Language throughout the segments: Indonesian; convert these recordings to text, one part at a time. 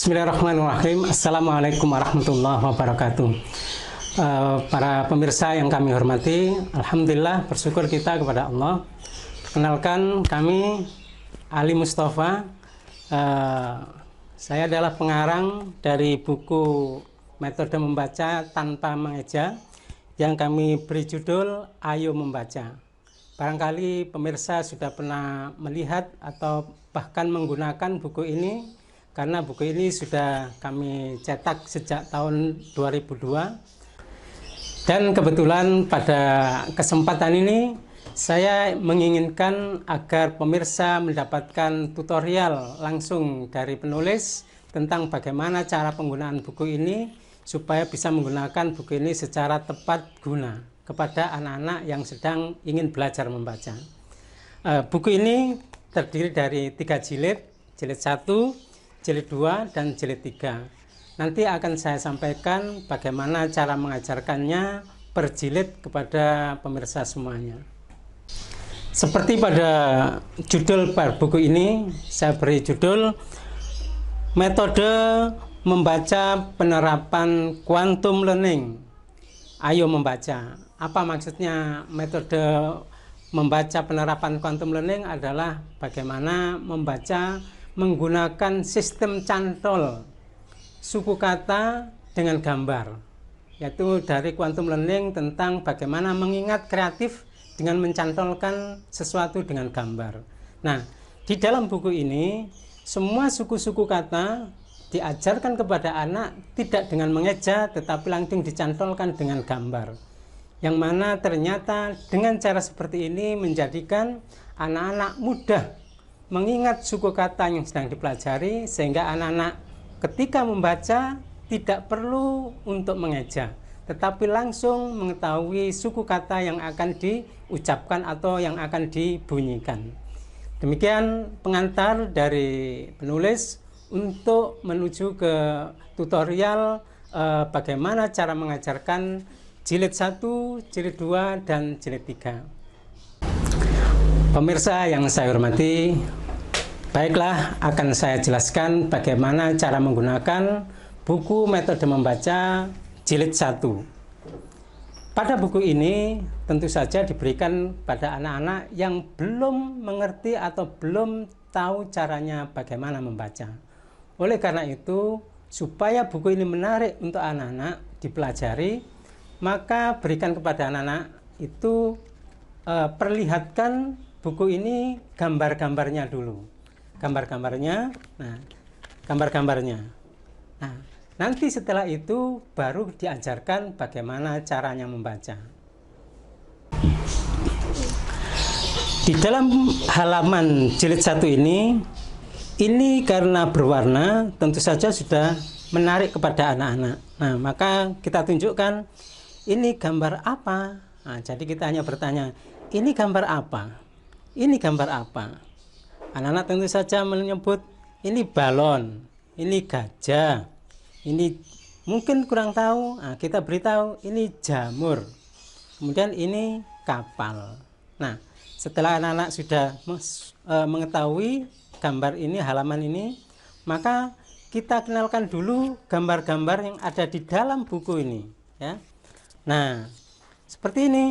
Bismillahirrahmanirrahim. Assalamualaikum warahmatullahi wabarakatuh. Para pemirsa yang kami hormati, alhamdulillah bersyukur kita kepada Allah. Perkenalkan, kami Ali Mustafa. Saya adalah pengarang dari buku Metode Membaca Tanpa Mengeja yang kami beri judul Ayo Membaca. Barangkali pemirsa sudah pernah melihat atau bahkan menggunakan buku ini, karena buku ini sudah kami cetak sejak tahun 2002. Dan kebetulan pada kesempatan ini saya menginginkan agar pemirsa mendapatkan tutorial langsung dari penulis tentang bagaimana cara penggunaan buku ini supaya bisa menggunakan buku ini secara tepat guna kepada anak-anak yang sedang ingin belajar membaca. Buku ini terdiri dari 3 jilid, jilid 1, jilid 2, dan jilid 3. Nanti akan saya sampaikan bagaimana cara mengajarkannya per jilid kepada pemirsa semuanya. Seperti pada judul buku ini, saya beri judul Metode Membaca Penerapan Quantum Learning. Ayo membaca. Apa maksudnya metode membaca penerapan quantum learning? Adalah bagaimana membaca menggunakan sistem cantol suku kata dengan gambar, yaitu dari quantum learning tentang bagaimana mengingat kreatif dengan mencantolkan sesuatu dengan gambar. Nah, di dalam buku ini semua suku-suku kata diajarkan kepada anak tidak dengan mengeja, tetapi langsung dicantolkan dengan gambar, yang mana ternyata dengan cara seperti ini menjadikan anak-anak mudah mengingat suku kata yang sedang dipelajari, sehingga anak-anak ketika membaca tidak perlu untuk mengeja, tetapi langsung mengetahui suku kata yang akan diucapkan atau yang akan dibunyikan. Demikian pengantar dari penulis untuk menuju ke tutorial bagaimana cara mengajarkan jilid 1, jilid 2, dan jilid 3. Pemirsa yang saya hormati, baiklah, akan saya jelaskan bagaimana cara menggunakan buku Metode Membaca jilid 1. Pada buku ini tentu saja diberikan pada anak-anak yang belum mengerti atau belum tahu caranya bagaimana membaca. Oleh karena itu, supaya buku ini menarik untuk anak-anak dipelajari, maka berikan kepada anak-anak itu perlihatkan buku ini gambar-gambarnya dulu. Gambar-gambarnya. Nah, nanti setelah itu baru diajarkan bagaimana caranya membaca. Di dalam halaman jilid 1 ini karena berwarna tentu saja sudah menarik kepada anak-anak. Nah, maka kita tunjukkan ini gambar apa. Nah, jadi kita hanya bertanya, ini gambar apa? Ini gambar apa? Anak-anak tentu saja menyebut ini balon, ini gajah, ini mungkin kurang tahu. Nah, kita beritahu ini jamur, kemudian ini kapal. Nah, setelah anak-anak sudah mengetahui gambar ini, halaman ini, maka kita kenalkan dulu gambar-gambar yang ada di dalam buku ini, ya. Nah, seperti ini.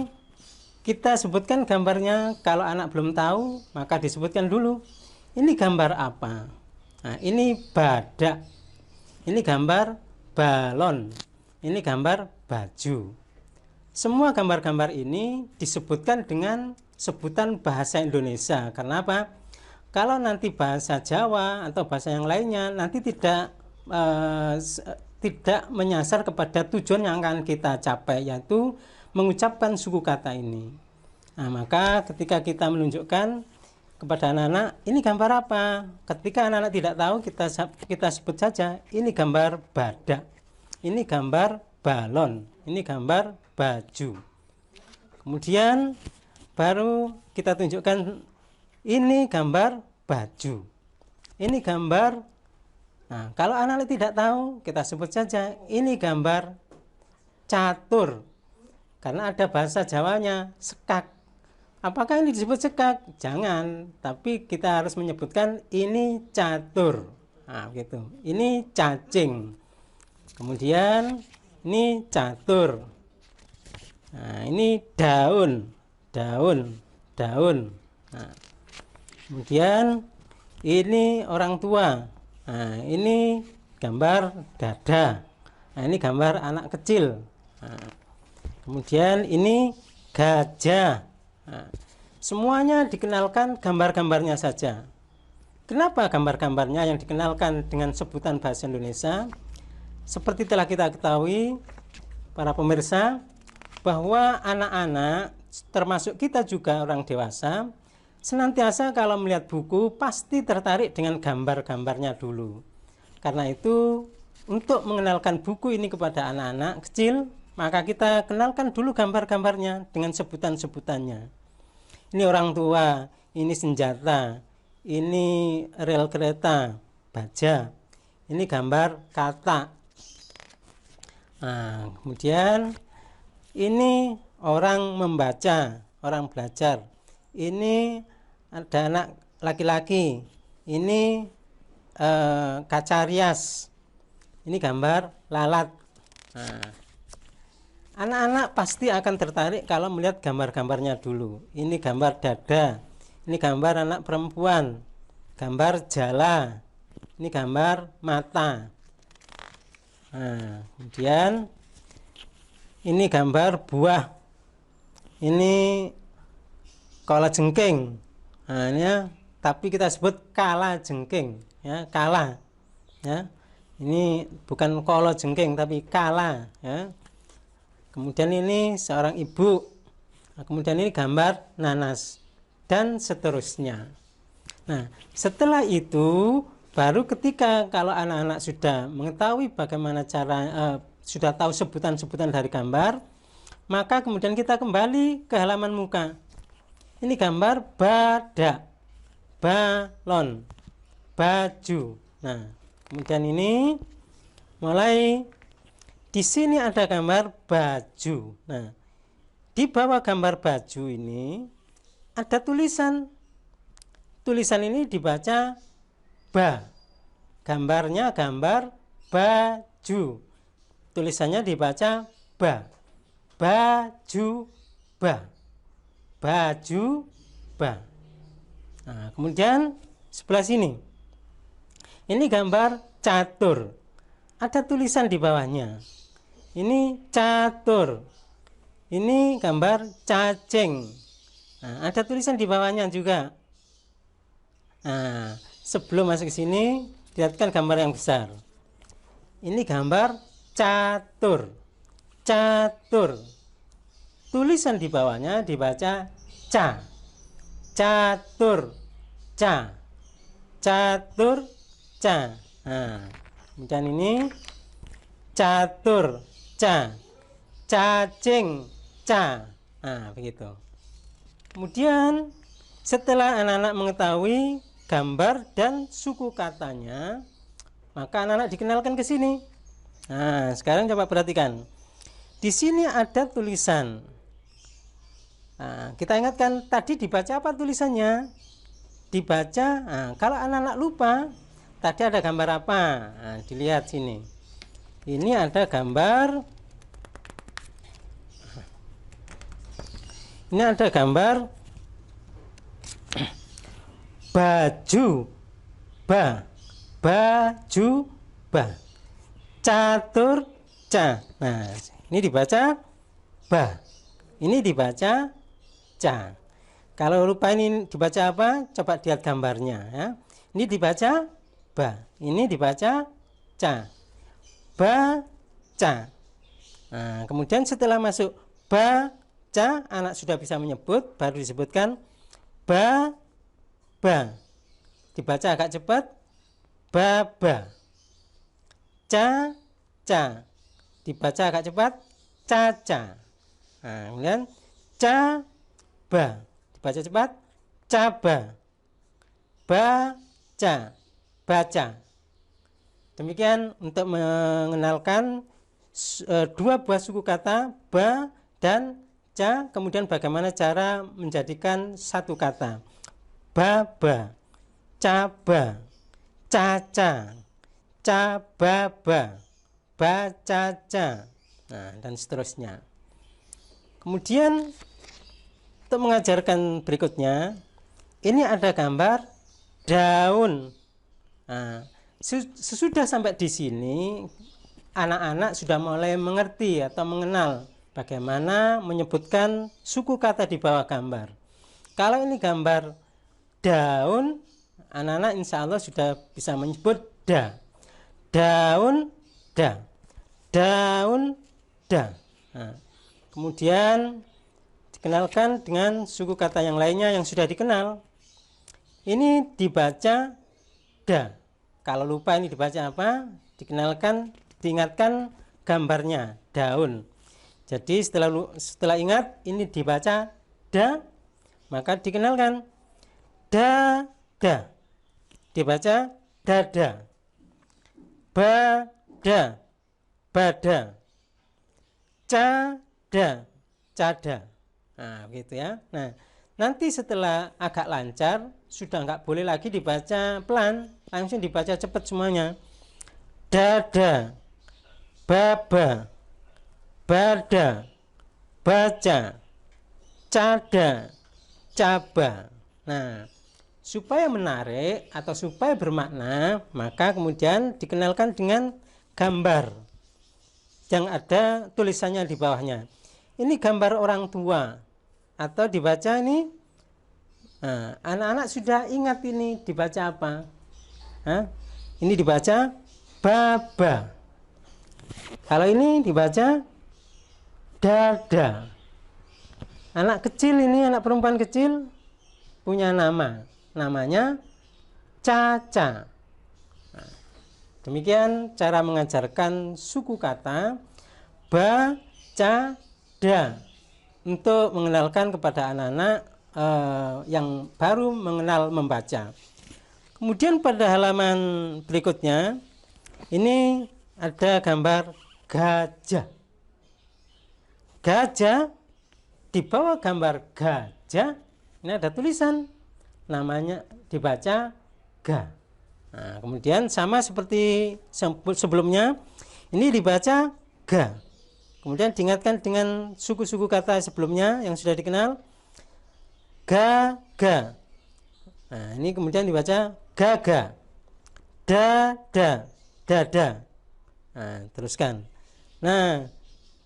Kita sebutkan gambarnya. Kalau anak belum tahu, maka disebutkan dulu. Ini gambar apa? Nah, ini badak. Ini gambar balon. Ini gambar baju. Semua gambar-gambar ini disebutkan dengan sebutan bahasa Indonesia. Karena apa? Kalau nanti bahasa Jawa atau bahasa yang lainnya, nanti tidak menyasar kepada tujuan yang akan kita capai, yaitu mengucapkan suku kata ini. Nah, maka ketika kita menunjukkan kepada anak-anak, ini gambar apa? Ketika anak-anak tidak tahu, kita sebut saja, ini gambar badak, ini gambar balon, ini gambar baju. Kemudian baru kita tunjukkan, ini gambar baju, ini gambar. Nah, kalau anak-anak tidak tahu, kita sebut saja, ini gambar catur. Karena ada bahasa Jawanya, sekak. Apakah ini disebut sekak? Jangan, tapi kita harus menyebutkan ini catur. Nah, gitu. Ini cacing. Kemudian ini catur. Nah, ini daun, daun, daun. Nah, kemudian ini orang tua. Nah, ini gambar dada. Nah, ini gambar anak kecil. Nah, kemudian ini gajah. Nah, semuanya dikenalkan gambar-gambarnya saja. Kenapa gambar-gambarnya yang dikenalkan dengan sebutan bahasa Indonesia? Seperti telah kita ketahui, para pemirsa, bahwa anak-anak, termasuk kita juga orang dewasa, senantiasa kalau melihat buku pasti tertarik dengan gambar-gambarnya dulu. Karena itu, untuk mengenalkan buku ini kepada anak-anak kecil, maka kita kenalkan dulu gambar-gambarnya dengan sebutan-sebutannya. Ini orang tua, ini senjata, ini rel kereta, baja, ini gambar kata. Nah, kemudian ini orang membaca, orang belajar. Ini ada anak laki-laki, ini kaca rias, ini gambar lalat. Nah, anak-anak pasti akan tertarik kalau melihat gambar-gambarnya dulu. Ini gambar dada, ini gambar anak perempuan, gambar jala, ini gambar mata. Nah, kemudian ini gambar buah, ini kala jengking. Nah, ini ya, tapi kita sebut kala jengking, ya, kala, ya. Ini bukan kala jengking tapi kala, ya. Kemudian ini seorang ibu. Nah, kemudian ini gambar nanas dan seterusnya. Nah, setelah itu baru ketika kalau anak-anak sudah mengetahui bagaimana cara, sudah tahu sebutan-sebutan dari gambar, maka kemudian kita kembali ke halaman muka. Ini gambar badak, balon, baju. Nah, kemudian ini mulai di sini ada gambar baju. Nah, di bawah gambar baju ini ada tulisan. Tulisan ini dibaca ba. Gambarnya gambar baju. Tulisannya dibaca ba. Baju ba. Baju ba. Nah, kemudian sebelah sini. Ini gambar catur. Ada tulisan di bawahnya. Ini catur. Ini gambar cacing. Nah, ada tulisan di bawahnya juga. Nah, sebelum masuk ke sini, lihatkan gambar yang besar. Ini gambar catur. Catur. Tulisan di bawahnya dibaca ca. Catur. Ca. Catur. Ca. Nah, kemudian ini catur. Ca. Cacing. Ca. Nah, begitu. Kemudian setelah anak-anak mengetahui gambar dan suku katanya, maka anak-anak dikenalkan ke sini. Nah, sekarang coba perhatikan. Di sini ada tulisan. Nah, kita ingatkan tadi dibaca apa tulisannya? Dibaca. Nah, kalau anak-anak lupa, tadi ada gambar apa? Nah, dilihat sini. Ini ada gambar. Ini ada gambar baju ba, baju ba, catur ca. Nah, ini dibaca ba, ini dibaca ca. Kalau lupa ini dibaca apa, coba lihat gambarnya, ya. Ini dibaca ba, ini dibaca ca, baca. Nah, kemudian setelah masuk ba ca, anak sudah bisa menyebut, baru disebutkan ba. Dibaca agak cepat, baba. Ca, ca. Dibaca agak cepat, caca. Nah, kemudian ca, ba. Dibaca cepat, caba. Baca, baca. Demikian untuk mengenalkan dua buah suku kata ba dan ca, kemudian bagaimana cara menjadikan satu kata. Baba, caba, caca, cababa, bacaca, nah, dan seterusnya. Kemudian untuk mengajarkan berikutnya, ini ada gambar daun. Nah, sesudah sampai di sini, anak-anak sudah mulai mengerti atau mengenal bagaimana menyebutkan suku kata di bawah gambar. Kalau ini gambar daun, anak-anak insya Allah sudah bisa menyebut da. Daun, da. Daun, da. Nah, kemudian dikenalkan dengan suku kata yang lainnya yang sudah dikenal. Ini dibaca da. Kalau lupa ini dibaca apa? Dikenalkan, diingatkan gambarnya daun. Jadi setelah ingat ini dibaca da, maka dikenalkan da. Dibaca dada. Bada, bada. Cada. Nah, begitu ya. Nah, nanti setelah agak lancar, sudah nggak boleh lagi dibaca pelan, langsung dibaca cepat semuanya. Dada, baba, bada, baca, cada, caba. Nah, supaya menarik atau supaya bermakna, maka kemudian dikenalkan dengan gambar yang ada tulisannya di bawahnya. Ini gambar orang tua atau dibaca ini. Nah, anak-anak sudah ingat ini dibaca apa? Nah, ini dibaca baba. Kalau ini dibaca dada. Anak kecil ini, anak perempuan kecil punya nama. Namanya Caca. Nah, demikian cara mengajarkan suku kata baca da untuk mengenalkan kepada anak-anak yang baru mengenal membaca. Kemudian pada halaman berikutnya ini ada gambar gajah. Gajah, di bawah gambar gajah ini ada tulisan, namanya dibaca ga. Nah, kemudian sama seperti sebelumnya, ini dibaca ga. Kemudian diingatkan dengan suku-suku kata sebelumnya yang sudah dikenal, ga. Nah, ini kemudian dibaca gaga, dada. Nah, teruskan. Nah,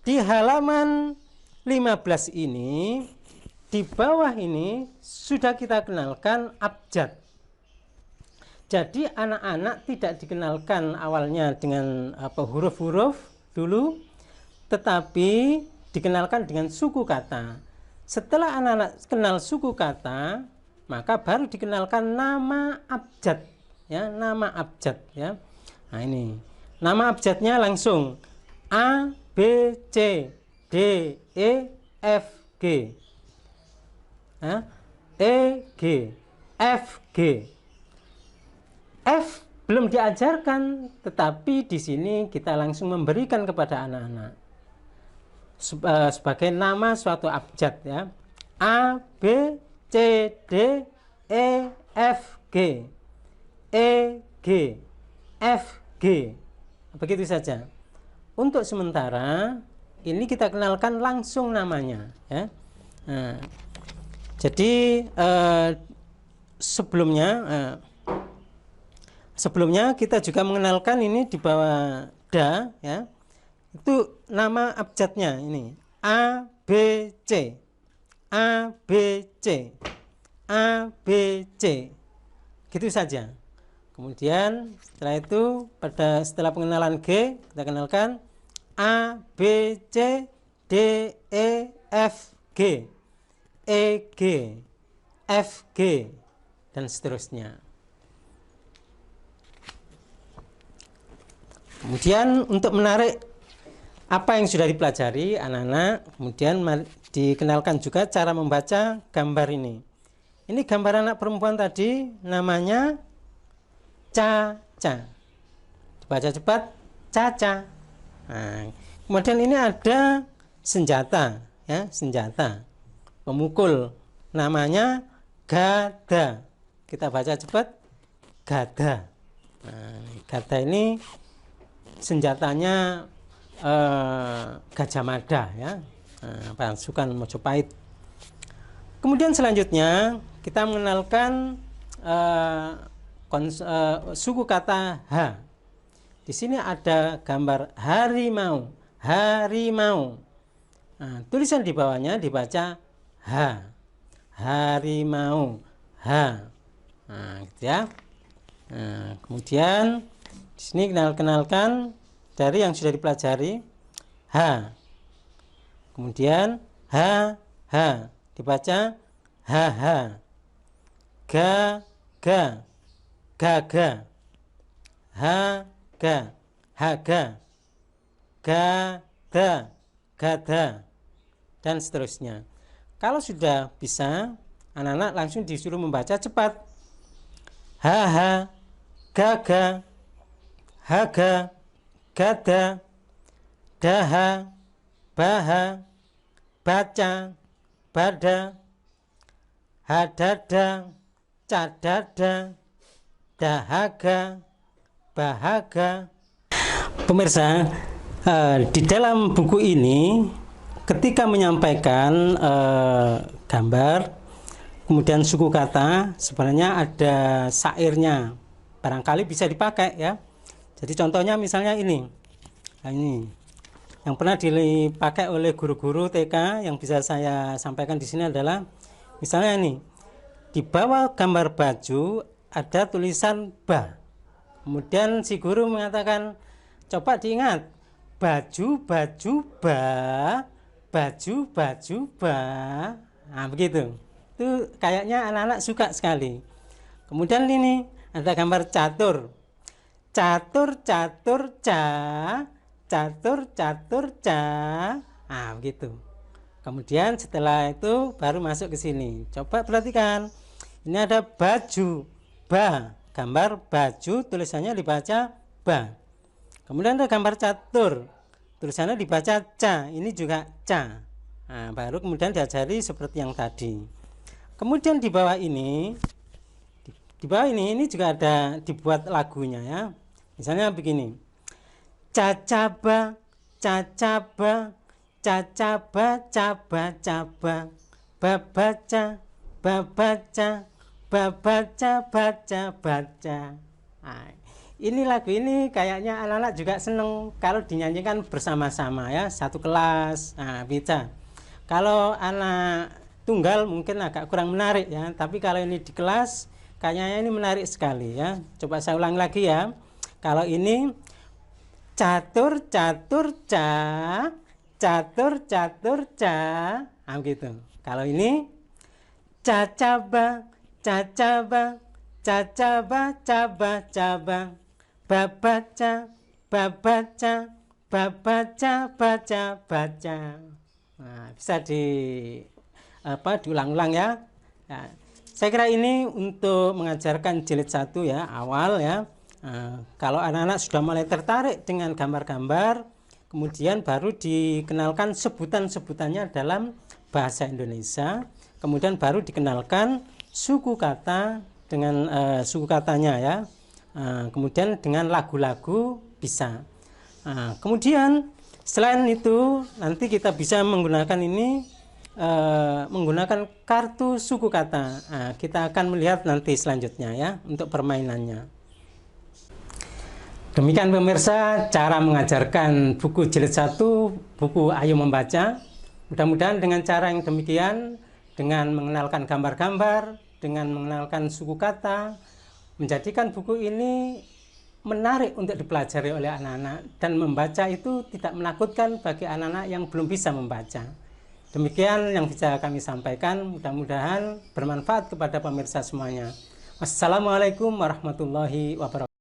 di halaman 15 ini, di bawah ini sudah kita kenalkan abjad. Jadi anak-anak tidak dikenalkan awalnya dengan huruf-huruf dulu, tetapi dikenalkan dengan suku kata. Setelah anak-anak kenal suku kata, maka baru dikenalkan nama abjad, ya, nama abjad, ya. Nah, ini nama abjadnya langsung A, B, C, D, E, F, G, E, G, F, G. F belum diajarkan, tetapi di sini kita langsung memberikan kepada anak-anak sebagai nama suatu abjad, ya. A, B, C, D, E, F, G, E, G, F, G. Begitu saja. Untuk sementara ini kita kenalkan langsung namanya, ya. Nah, jadi sebelumnya kita juga mengenalkan ini di bawah da, ya. Itu nama abjadnya ini A, B, C, A, B, C, A, B, C. Gitu saja. Kemudian setelah itu setelah pengenalan G, kita kenalkan A, B, C, D, E, F, G, E, G, F, G, dan seterusnya. Kemudian untuk menarik apa yang sudah dipelajari anak-anak, kemudian dikenalkan juga cara membaca gambar ini. Ini gambar anak perempuan tadi, namanya Caca. Dibaca cepat, Caca. Nah, kemudian ini ada senjata, ya, senjata pemukul, namanya gada. Kita baca cepat, gada. Nah, gada ini senjatanya Gajah Mada ya, pasukan Mojopahit. Kemudian selanjutnya kita mengenalkan suku kata H. Di sini ada gambar harimau, harimau. Nah, tulisan di bawahnya dibaca H, harimau, H. Nah, gitu ya. Nah, kemudian di sini kenalkan dari yang sudah dipelajari H. Kemudian H, H dibaca H, H. Ga, ga, gaga. H, ga, haga. Gada, gada, dan seterusnya. Kalau sudah bisa, anak-anak langsung disuruh membaca cepat. Haha, gaga, haga, gada, daha, baha, baca, bada, hadada, cadada, dahaga, bahaga. Pemirsa, di dalam buku ini ketika menyampaikan gambar kemudian suku kata, sebenarnya ada syairnya, barangkali bisa dipakai ya. Jadi contohnya misalnya ini. Nah, ini yang pernah dipakai oleh guru-guru TK yang bisa saya sampaikan di sini adalah misalnya ini. Di bawah gambar baju ada tulisan ba. Kemudian si guru mengatakan, coba diingat, baju baju ba, baju baju ba. Nah, begitu. Itu kayaknya anak-anak suka sekali. Kemudian ini ada gambar catur. Catur catur ca, catur catur ca. Nah, begitu. Kemudian setelah itu baru masuk ke sini. Coba perhatikan. Ini ada baju ba, gambar baju tulisannya dibaca ba. Kemudian ada gambar catur, tulisannya dibaca ca, ini juga ca. Nah, baru kemudian diajari seperti yang tadi. Kemudian di bawah ini ini juga ada dibuat lagunya ya. Misalnya begini. Cacaba, cacaba, cacaba, caba, caba, babaca, babaca, babaca, baca, baca. Nah, ini lagu ini kayaknya anak-anak juga seneng kalau dinyanyikan bersama-sama ya, satu kelas. Nah, bisa. Kalau anak tunggal mungkin agak kurang menarik ya, tapi kalau ini di kelas kayaknya ini menarik sekali ya. Coba saya ulang lagi ya. Kalau ini catur catur ca, catur catur ca. Nah, gitu. Kalau ini cacaba, cacaba, cacaba, caba, caba, babaca, babaca, babaca, baca, baca. Nah, bisa diulang-ulang ya. Nah, saya kira ini untuk mengajarkan jilid 1 ya, awal ya. Kalau anak-anak sudah mulai tertarik dengan gambar-gambar, kemudian baru dikenalkan sebutan-sebutannya dalam bahasa Indonesia, kemudian baru dikenalkan suku kata dengan suku katanya ya, kemudian dengan lagu-lagu bisa. Kemudian selain itu nanti kita bisa menggunakan ini, menggunakan kartu suku kata. Kita akan melihat nanti selanjutnya ya untuk permainannya. Demikian pemirsa cara mengajarkan buku jilid 1, buku Ayo Membaca. Mudah-mudahan dengan cara yang demikian, dengan mengenalkan gambar-gambar, dengan mengenalkan suku kata, menjadikan buku ini menarik untuk dipelajari oleh anak-anak, dan membaca itu tidak menakutkan bagi anak-anak yang belum bisa membaca. Demikian yang bisa kami sampaikan, mudah-mudahan bermanfaat kepada pemirsa semuanya. Wassalamualaikum warahmatullahi wabarakatuh.